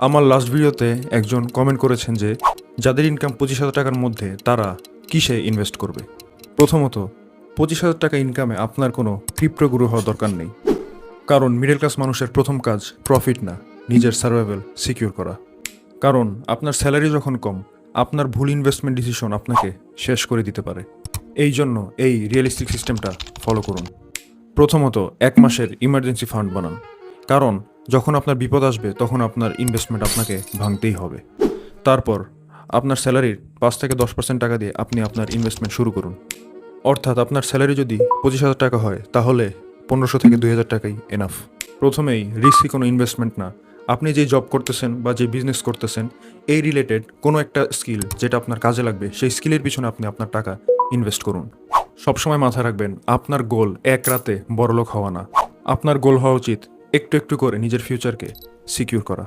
আমার লাস্ট ভিডিওতে একজন কমেন্ট করেছেন যে যাদের ইনকাম 25,000 টাকার মধ্যে তারা কিসে ইনভেস্ট করবে। প্রথমত, 25,000 টাকা ইনকামে আপনার কোনো ক্রিপ্টো গুরু হওয়ার দরকার নেই, কারণ মিডল ক্লাস মানুষের প্রথম কাজ প্রফিট না, নিজের সার্ভাইভাল সিকিউর করা। কারণ আপনার স্যালারি যখন কম, আপনার ভুল ইনভেস্টমেন্ট ডিসিশন আপনাকে শেষ করে দিতে পারে। এই জন্য এই রিয়েলিস্টিক সিস্টেমটা ফলো করুন। প্রথমত, 1 মাসের ইমার্জেন্সি ফান্ড বানান, কারণ যখন আপনার বিপদ আসবে তখন আপনার ইনভেস্টমেন্ট আপনাকে ভাঙতেই হবে। তারপর আপনার স্যালারির 5 থেকে 10% টাকা দিয়ে আপনি আপনার ইনভেস্টমেন্ট শুরু করুন। অর্থাৎ আপনার স্যালারি যদি 25,000 টাকা হয় তাহলে 1500 থেকে 2,000 টাকাই এনাফ। প্রথমেই রিস্কি কোনো ইনভেস্টমেন্ট না, আপনি যে জব করতেছেন বা যে বিজনেস করতেছেন এই রিলেটেড কোনো একটা স্কিল যেটা আপনার কাজে লাগবে, সেই স্কিলের পিছনে আপনি আপনার টাকা ইনভেস্ট করুন। সবসময় মাথায় রাখবেন, আপনার গোল এক রাতে বড়লোক হওয়া না, আপনার গোল হওয়া উচিত একটু একটু করে নিজের ফিউচারকে সিকিউর করা।